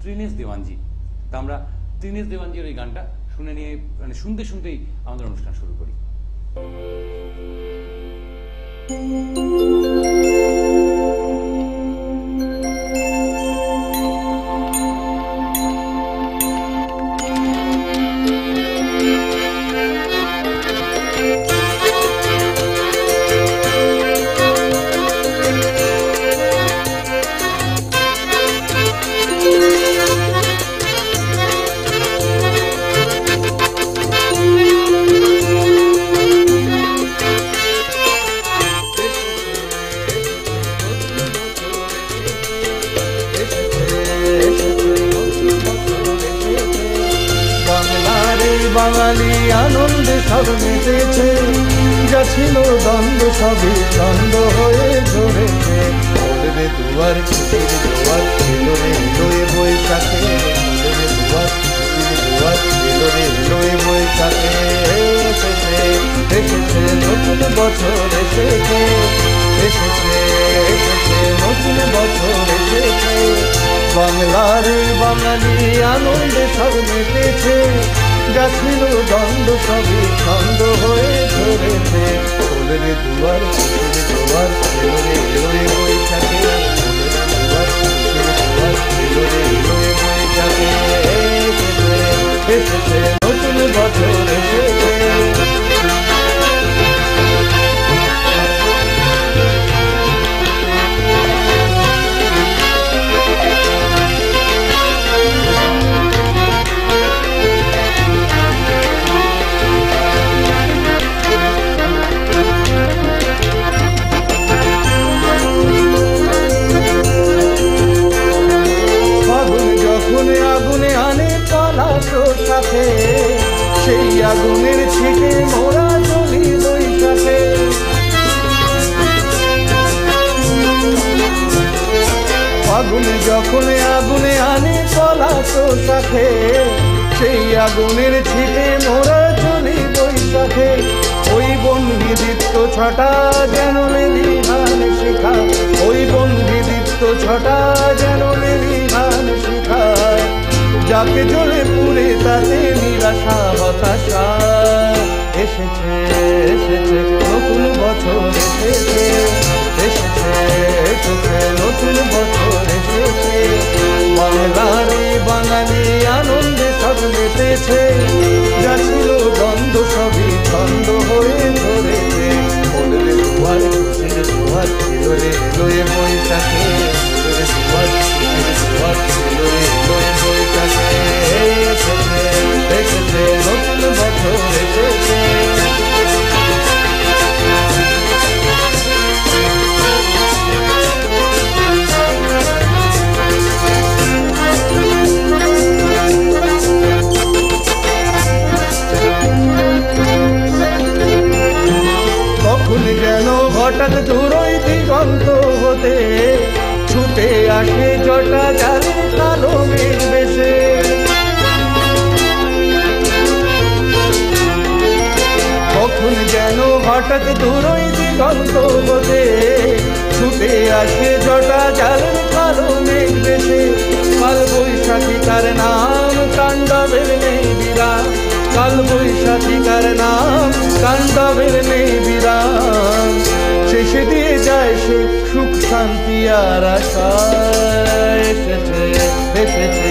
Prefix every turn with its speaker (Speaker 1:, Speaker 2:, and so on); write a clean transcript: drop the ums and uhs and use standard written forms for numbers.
Speaker 1: ত্রিনেশ দেওয়ানজি। তা আমরা ত্রিনেশ দেওয়ানজির এই গানটা শুনে নিয়ে মানে শুনতে শুনতেই আমাদের অনুষ্ঠান শুরু করি।
Speaker 2: বাঙালি আনন্দে সব মেতেছে, যা ছিল দ্বন্দ্ব সবই ছন্দ হয়ে ঝরেছে। ওলরে দুয়ার খুশির দুয়ার এলোরে এলোয়ে বৈশাখে, ওলরে দুয়ার খুশির দুয়ার এলোরে এলোয়ে বৈশাখে। এসেছে এসেছে নতুন বছর এসেছে, এসেছে এসেছে নতুন বছর এসেছে। বাংলার বাঙালি আনন্দে সব মেতেছে, যা ছিল দ্বন্দ্ব সবই ছন্দ হয়ে ঝরেছে। ওলরে দুয়ার খুশির দুয়ার এলোরে এলোয়ে বৈশাখে, ওলরে দুয়ার খুশির দুয়ার এলোরে এলোয়ে বৈশাখে। এসেছে এসেছে নতুন বছর এসেছে। আগুনে আনে পলাশ সাথে, সেই আগুনের ছিটে মোরা জ্বলি বৈশাখে। আগুনে যখন আগুনে আনে পলাশ সাথে, সেই আগুনের ছিটে মোরা জ্বলি বৈশাখে। ওই বন্দিদীপ্ত ছটা যেন লেলিহান শিখা, ওই বন্দিদীপ্ত ছটা যেন লেলিহান শিখায়। যাকে জ্বলে পুড়ে তাতে নিরাশা হতাশা। এসেছে এসেছে নতুন বছর এসেছে, এসেছে এসেছে নতুন বছর এসেছে। বাংলারে বাঙালি আনন্দে সব মেতেছে, যা ছিল দ্বন্দ্ব সবই ছন্দ হয়ে ধরেছে। ওলরে দুয়ার খুশির দুয়ার এলোরে এলোয়ে বৈশাখে, ওলরে দুয়ার খুশির দুয়ার এলোরে এলোয়ে বৈশাখে। এসেছে এসেছে নতুন বছর এসেছে। কখন যেন হঠাৎ দূরই দিগন্ত হতে ছুটে আসে জটা জালে কালো মেঘ বেশে। কখন যেন হঠাৎ দূরই দিগন্ত হতে ছুটে আসে জটা জালে কালো মেঘ বেশে। কাল বৈশাখী তার নাম তাণ্ডবের নেই বিরাম, কাল বৈশাখী তার নাম তাণ্ডবের নেই বিরাম। শেষে দিয়ে যায় সে সুখ শান্তি আর আশা। এসেছে এসেছে